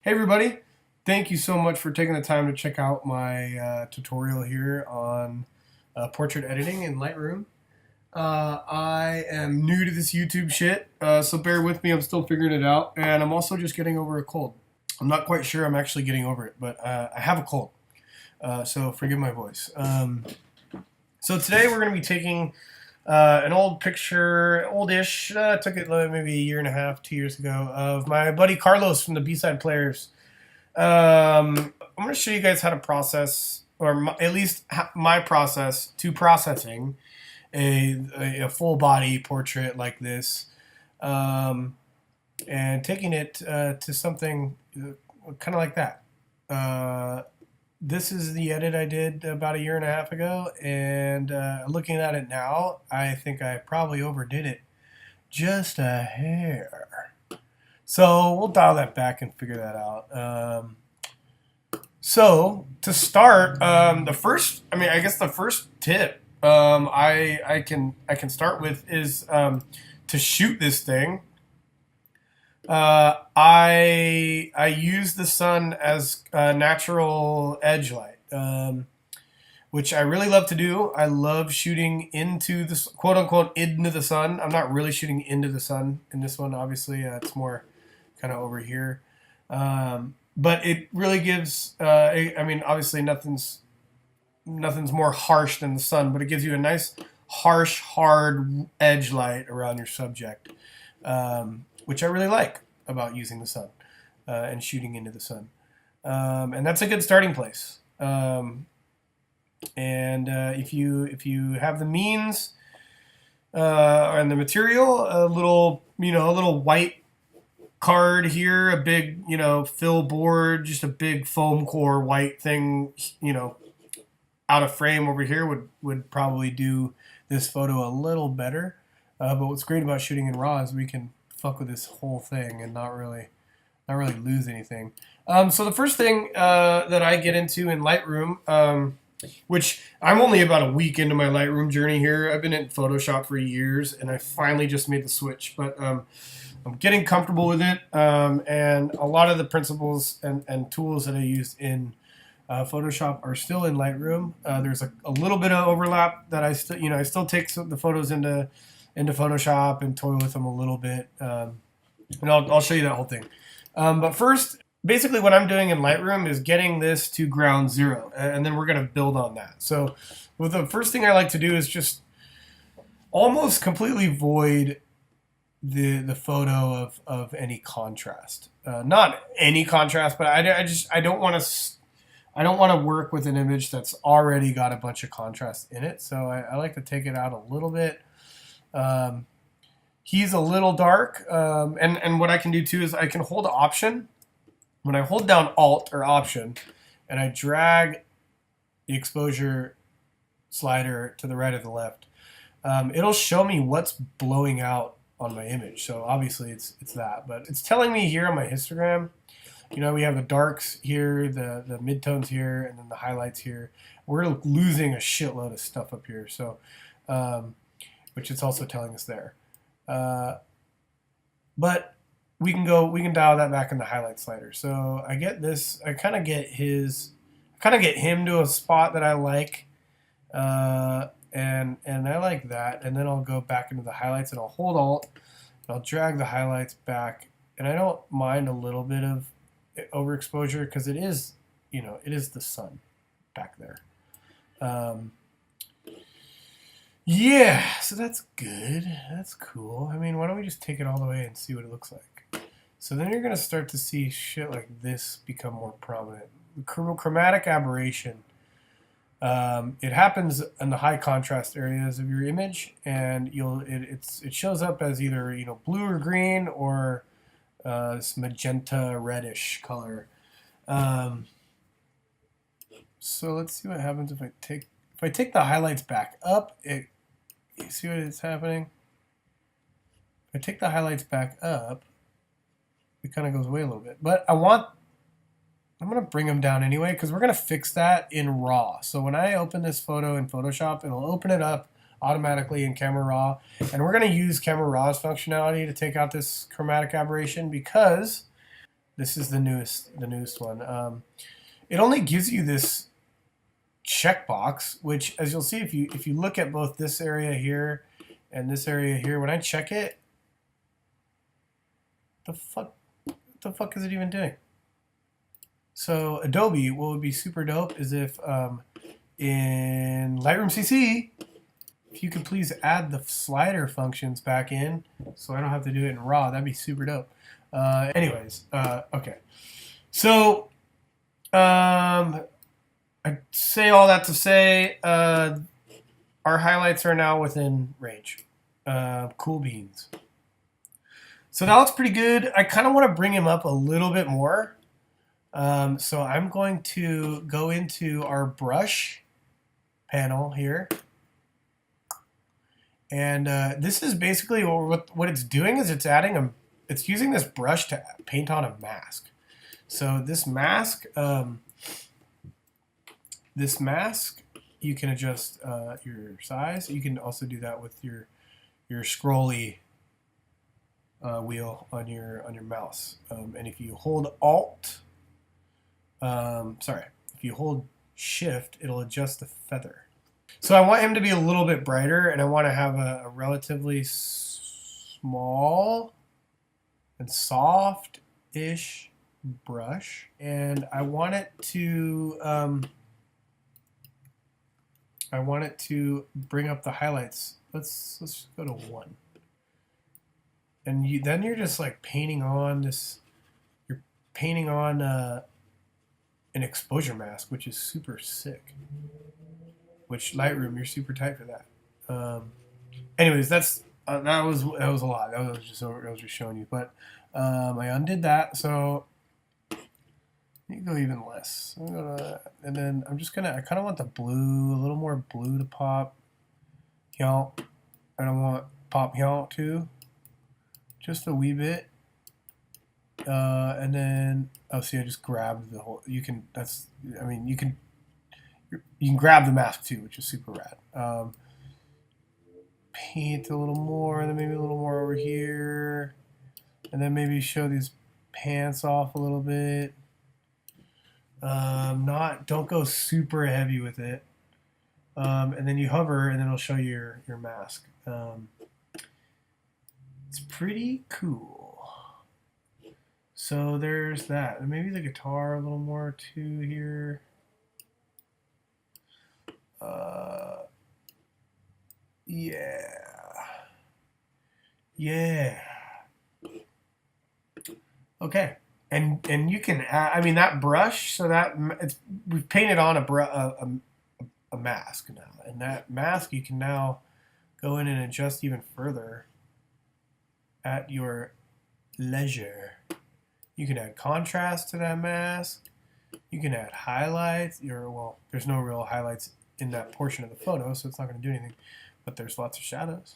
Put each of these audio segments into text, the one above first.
Hey everybody, thank you so much for taking the time to check out my tutorial here on portrait editing in Lightroom. I am new to this YouTube shit, so bear with me, I'm still figuring it out, and I'm also just getting over a cold. I'm not quite sure I'm actually getting over it, but I have a cold, so forgive my voice. So today we're going to be taking an old picture, oldish, took it maybe a year and a half, 2 years ago, of my buddy Carlos from the B-Side Players. I'm going to show you guys how to process, or at least my process to processing a full body portrait like this, and taking it to something kind of like that. This is the edit I did about a year and a half ago, and looking at it now, I think I probably overdid it just a hair. So we'll dial that back and figure that out. So to start, the first tip I can start with is to shoot this thing. I use the sun as a natural edge light, which I really love to do. I love shooting into the quote unquote into the sun. I'm not really shooting into the sun in this one, obviously. It's more kind of over here. But it really gives, I mean, obviously nothing's more harsh than the sun, but it gives you a nice, harsh, hard edge light around your subject, which I really like about using the sun and shooting into the sun. And that's a good starting place. And if you have the means and the material, a little white card here, a big, fill board, just a big foam core white thing, out of frame over here would probably do this photo a little better. But what's great about shooting in RAW is we can fuck with this whole thing and not really lose anything. So the first thing that I get into in Lightroom, which I'm only about a week into my Lightroom journey here. I've been in Photoshop for years, and I finally just made the switch. But I'm getting comfortable with it, and a lot of the principles and tools that I used in Photoshop are still in Lightroom. There's a little bit of overlap that I still take the photos into Photoshop and toy with them a little bit, and I'll show you that whole thing. But first, basically what I'm doing in Lightroom is getting this to ground zero, and then we're going to build on that. So the first thing I like to do is just almost completely void the photo of any contrast. Not any contrast, but I don't want to work with an image that's already got a bunch of contrast in it. So I like to take it out a little bit. He's a little dark, and what I can do too is I can hold Option. When I hold down Alt or Option, and I drag the exposure slider to the right or the left, it'll show me what's blowing out on my image. So obviously it's that, but it's telling me here on my histogram, we have the darks here, the midtones here, and then the highlights here. We're losing a shitload of stuff up here, so which it's also telling us there. But we can dial that back in the highlight slider. So I get this, I kind of get him to a spot that I like, and I like that. And then I'll go back into the highlights and I'll hold Alt, and I'll drag the highlights back. And I don't mind a little bit of overexposure because it is the sun back there. Yeah, so that's good. That's cool. I mean, why don't we just take it all the way and see what it looks like? So then you're going to start to see shit like this become more prominent. Chromatic aberration. It happens in the high contrast areas of your image, and it shows up as either blue or green or this magenta reddish color. So let's see what happens if I take the highlights back up. You see what is happening? If I take the highlights back up, it kind of goes away a little bit. But I'm going to bring them down anyway because we're going to fix that in RAW. So when I open this photo in Photoshop, it'll open it up automatically in Camera Raw. And we're going to use Camera Raw's functionality to take out this chromatic aberration because This is the newest one. It only gives you this checkbox, which, as you'll see, if you look at both this area here and this area here, when I check it, the fuck is it even doing? So Adobe, what would be super dope is if in Lightroom CC, if you could please add the slider functions back in, so I don't have to do it in RAW. That'd be super dope. Okay. So I say all that to say our highlights are now within range. Cool beans. So that looks pretty good. I kind of want to bring him up a little bit more. So I'm going to go into our brush panel here. And this is basically what it's doing is it's using this brush to paint on a mask. So this mask, you can adjust your size. You can also do that with your scrolly wheel on your mouse. And if you hold Alt, if you hold Shift, it'll adjust the feather. So I want him to be a little bit brighter, and I want to have a relatively small and soft-ish brush, and I want it to bring up the highlights. Let's go to 1. And then you're just like painting on this. You're painting on an exposure mask, which is super sick. Which Lightroom, you're super tight for that. Anyways, that was a lot. I was just showing you, but I undid that, so you can go even less. And then I kind of want the blue, a little more blue to pop. And I want pop too, just a wee bit. And then see, I just grabbed the whole. You can grab the mask too, which is super rad. Paint a little more, and then maybe a little more over here, and then maybe show these pants off a little bit. Don't go super heavy with it. And then you hover, and then it'll show you your mask. It's pretty cool. So there's that, and maybe the guitar a little more too here. Yeah. Okay, and you can add, that brush. So we've painted on a mask now, and that mask you can now go in and adjust even further at your leisure. You can add contrast to that mask. You can add highlights. There's no real highlights in that portion of the photo, so it's not going to do anything, but there's lots of shadows.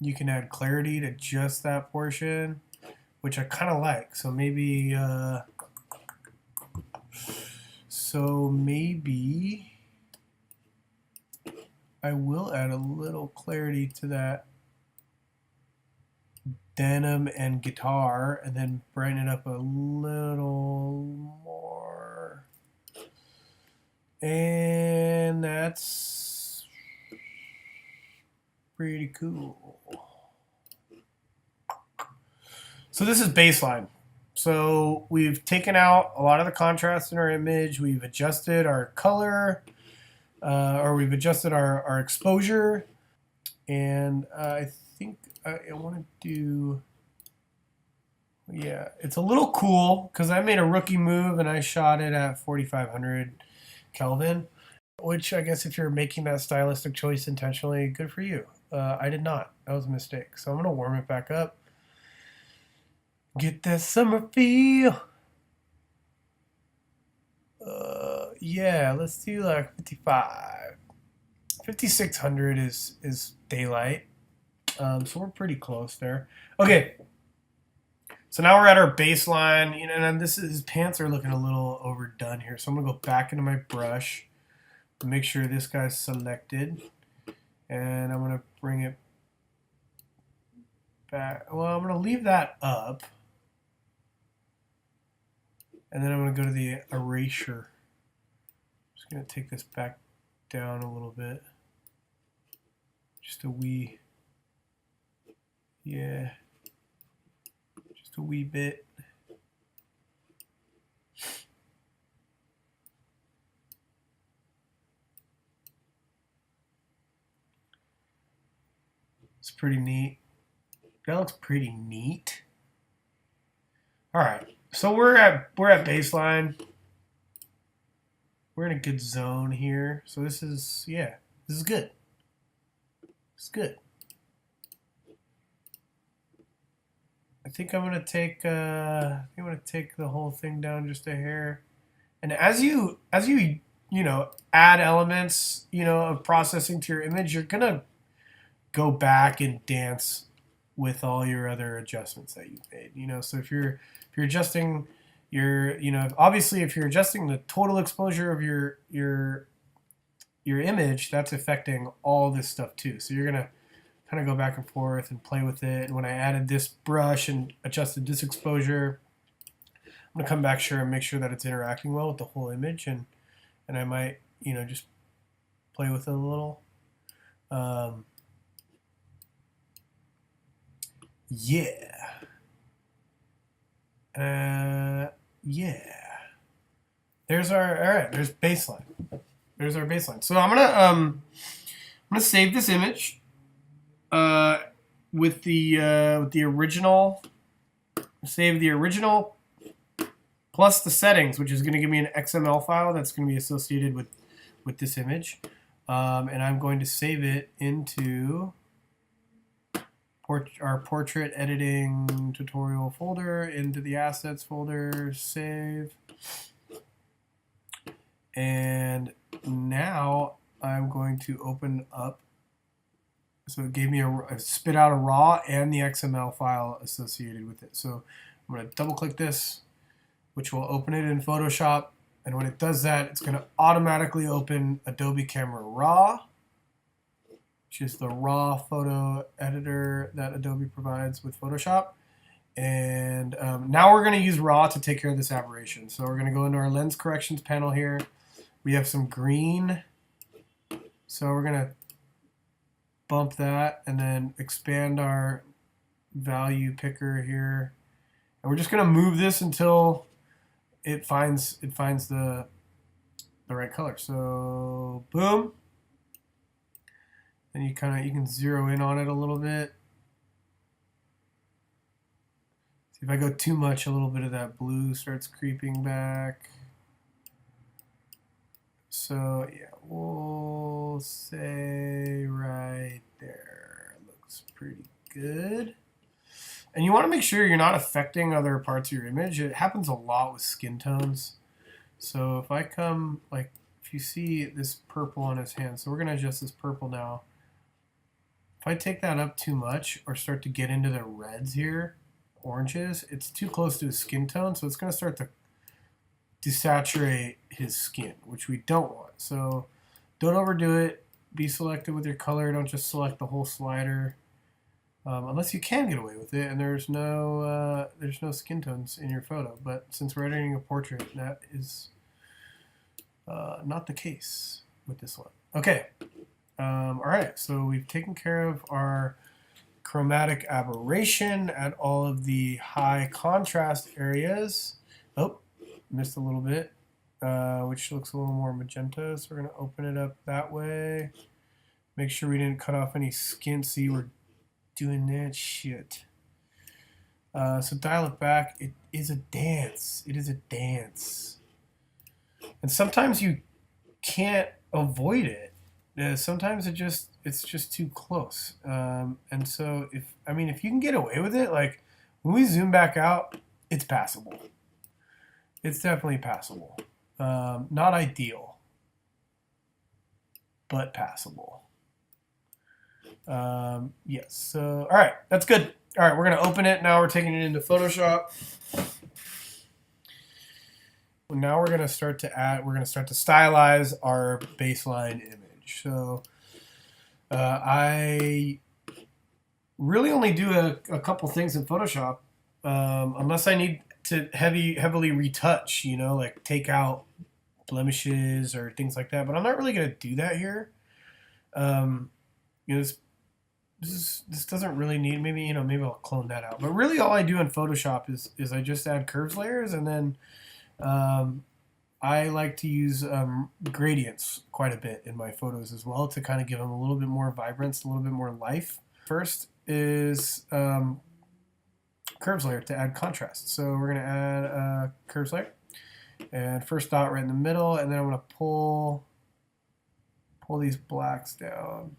You can add clarity to just that portion, which I kind of like. So maybe I will add a little clarity to that denim and guitar, and then brighten it up a little more. And that's pretty cool. So this is baseline. So we've taken out a lot of the contrast in our image. We've adjusted our color, or we've adjusted our exposure. And I think I want to do, it's a little cool because I made a rookie move and I shot it at 4,500 Kelvin, which I guess if you're making that stylistic choice intentionally, good for you. I did not. That was a mistake. So I'm going to warm it back up. Get that summer feel. Let's do like 55. 5,600 is daylight. So we're pretty close there. Okay. So now we're at our baseline, and his pants are looking a little overdone here. So I'm gonna go back into my brush to make sure this guy's selected. And I'm gonna bring it back. Well, I'm gonna leave that up. And then I'm going to go to the erasure. Just going to take this back down a little bit. Just a wee, yeah, just a wee bit. It's pretty neat. That looks pretty neat. All right, so we're at baseline. We're in a good zone here. So this is, yeah, this is good. It's good. I think I'm gonna take the whole thing down just a hair. And as you add elements of processing to your image, you're gonna go back and dance with all your other adjustments that you've made. So if you're adjusting your obviously if you're adjusting the total exposure of your image, that's affecting all this stuff too. So you're gonna kind of go back and forth and play with it. And when I added this brush and adjusted this exposure, I'm gonna come back and make sure that it's interacting well with the whole image, and I might just play with it a little. Yeah. Yeah. There's there's baseline. There's our baseline. So I'm gonna save this image with the original. Save the original plus the settings, which is going to give me an XML file that's going to be associated with this image, and I'm going to save it into our portrait editing tutorial folder, into the assets folder, save. And now I'm going to open up, so it gave me spit out a raw and the XML file associated with it. So I'm going to double click this, which will open it in Photoshop. And when it does that, it's going to automatically open Adobe Camera Raw, which is the raw photo editor that Adobe provides with Photoshop. And now we're going to use raw to take care of this aberration. So we're going to go into our lens corrections panel here. We have some green. So we're going to bump that and then expand our value picker here. And we're just going to move this until it finds the right color. So boom. And you can zero in on it a little bit. See, if I go too much, a little bit of that blue starts creeping back. So yeah, we'll say right there. Looks pretty good. And you want to make sure you're not affecting other parts of your image. It happens a lot with skin tones. So if I come, like, if you see this purple on his hand, so we're going to adjust this purple now. If I take that up too much or start to get into the reds here, oranges, it's too close to his skin tone, so it's going to start to desaturate his skin, which we don't want. So don't overdo it. Be selective with your color. Don't just select the whole slider, unless you can get away with it and there's no skin tones in your photo. But since we're editing a portrait, that is not the case with this one. Okay. All right, so we've taken care of our chromatic aberration at all of the high contrast areas. Oh, missed a little bit, which looks a little more magenta. So we're going to open it up that way. Make sure we didn't cut off any skin. See, we're doing that shit. So dial it back. It is a dance. It is a dance. And sometimes you can't avoid it. Sometimes it's just too close. And so if you can get away with it, like when we zoom back out, it's passable. It's definitely passable. Not ideal, but passable. Yes. So, all right, that's good. All right, we're going to open it. Now we're taking it into Photoshop. Now we're going to start to stylize our baseline image. So I really only do a couple things in Photoshop, unless I need to heavily retouch, you know, like take out blemishes or things like that. But I'm not really gonna do that here. You know, this doesn't really need, maybe, you know, maybe I'll clone that out. But really, all I do in Photoshop is I just add curves layers, and then I like to use gradients quite a bit in my photos as well to kind of give them a little bit more vibrance, a little bit more life. First is curves layer to add contrast. So we're going to add a curves layer, and first dot right in the middle, and then I'm going to pull these blacks down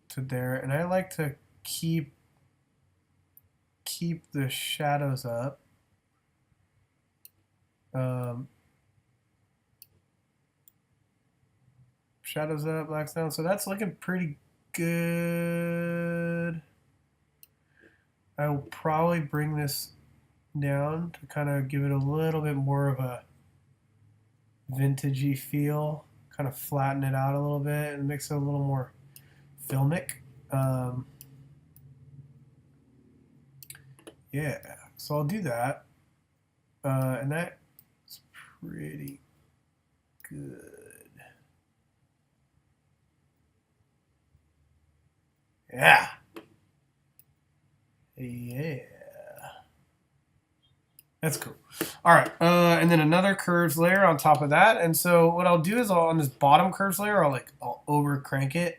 to there, and I like to keep the shadows up. Shadows up, blacks down. So that's looking pretty good. I will probably bring this down to kind of give it a little bit more of a vintagey feel, kind of flatten it out a little bit and makes it a little more filmic. Yeah, so I'll do that. And that's pretty good. Yeah. Yeah. That's cool. All right. And then another curves layer on top of that. And so what I'll do is on this bottom curves layer, I'll over crank it,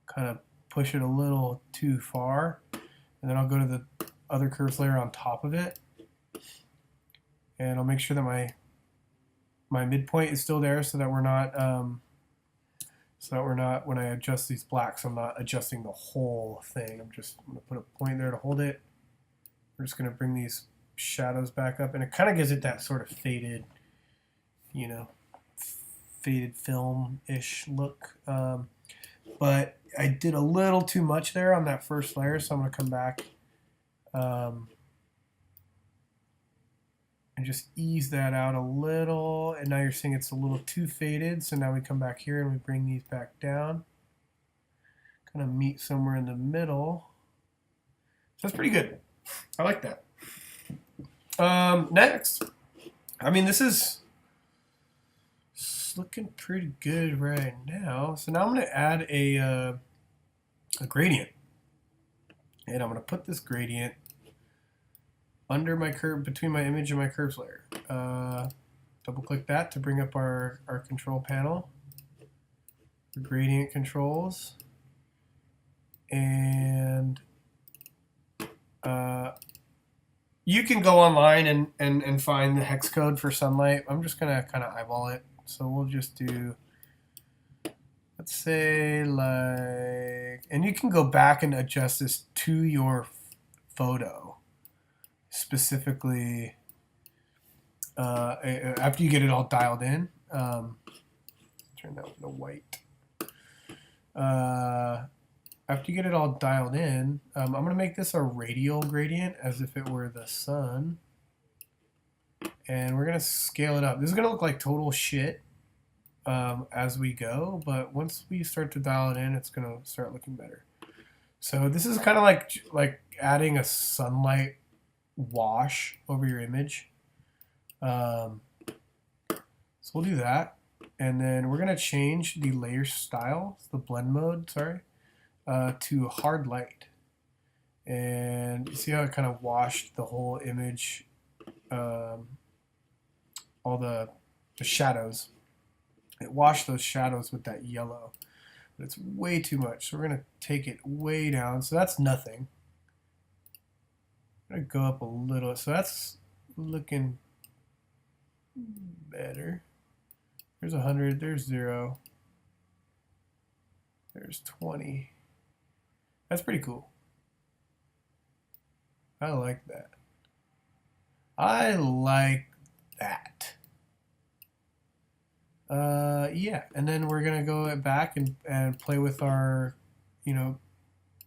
kind of push it a little too far. And then I'll go to the other curves layer on top of it. And I'll make sure that my midpoint is still there, so that we're not when I adjust these blacks, I'm not adjusting the whole thing. I'm gonna put a point there to hold it. We're just gonna bring these shadows back up, and it kind of gives it that sort of faded, you know, faded film-ish look. But I did a little too much there on that first layer, so I'm gonna come back and just ease that out a little. And now you're seeing it's a little too faded, so now we come back here and we bring these back down, kind of meet somewhere in the middle. So that's pretty good. I like that. Next, I mean, this is looking pretty good right now. So now I'm going to add a gradient, and I'm going to put this gradient under my curve, between my image and my curves layer. Double click that to bring up our control panel, the gradient controls, and you can go online and find the hex code for sunlight. I'm just gonna kind of eyeball it. So we'll just do, let's say, like, and you can go back and adjust this to your photo. Specifically, after you get it all dialed in, turn that to white. After you get it all dialed in, I'm going to make this a radial gradient as if it were the sun. And we're going to scale it up. This is going to look like total shit as we go, but once we start to dial it in, it's going to start looking better. So this is kind of like adding a sunlight wash over your image. So we'll do that, and then we're going to change the layer style, the blend mode, sorry, to hard light. And you see how it kind of washed the whole image, all the shadows. It washed those shadows with that yellow, but it's way too much. So we're going to take it way down. So that's nothing. I'm going to go up a little. So that's looking better. There's 100, there's 0, there's 20. That's pretty cool. I like that. I like that. Yeah, and then we're gonna go back and play with our, you know,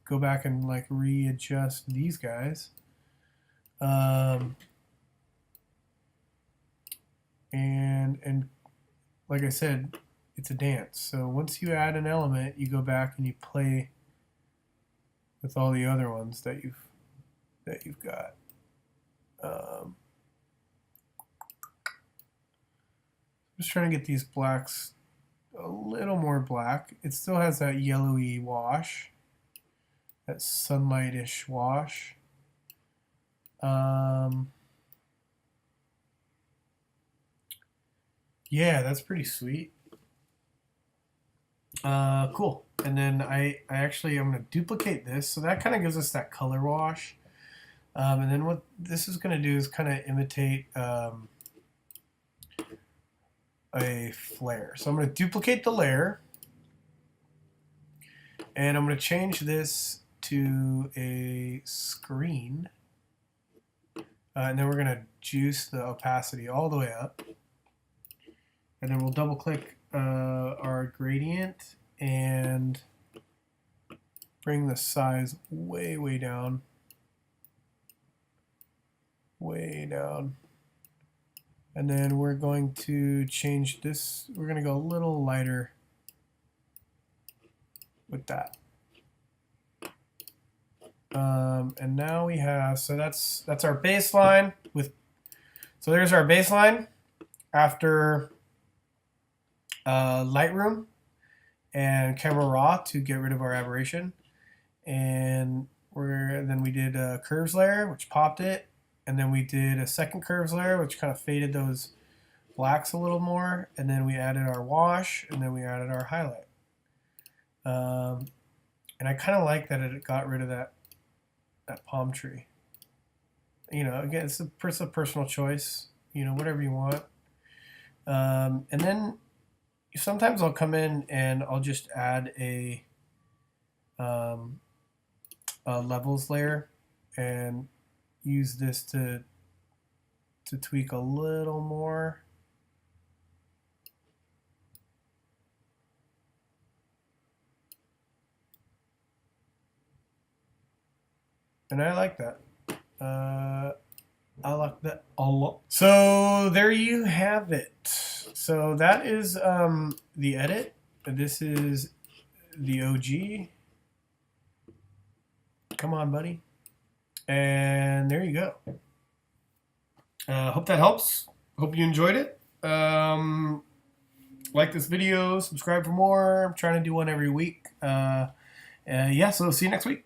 go back and like readjust these guys. And like I said, it's a dance. So once you add an element, you go back and you play with all the other ones that you've got. Um, just trying to get these blacks a little more black. It still has that yellowy wash, that sunlightish wash. Yeah, that's pretty sweet. Cool. And then I'm gonna duplicate this, so that kind of gives us that color wash. And then what this is gonna do is kind of imitate a flare. So I'm gonna duplicate the layer, and I'm gonna change this to a screen, and then we're gonna juice the opacity all the way up, and then we'll double click our gradient and bring the size way down, and then we're going to change this. We're going to go a little lighter with that. And now we have, so that's our baseline so there's our baseline after Lightroom and Camera Raw to get rid of our aberration. And then we did a curves layer, which popped it. And then we did a second curves layer, which kind of faded those blacks a little more. And then we added our wash, and then we added our highlight. And I kind of like that it got rid of that palm tree. You know, again, it's a personal choice. You know, whatever you want. And then sometimes I'll come in and I'll just add a levels layer and use this to tweak a little more. And I like that. I like that a lot. So there you have it. So that is the edit. This is the OG. Come on, buddy. And there you go. Hope that helps. Hope you enjoyed it. Like this video, subscribe for more. I'm trying to do one every week. Yeah, so see you next week.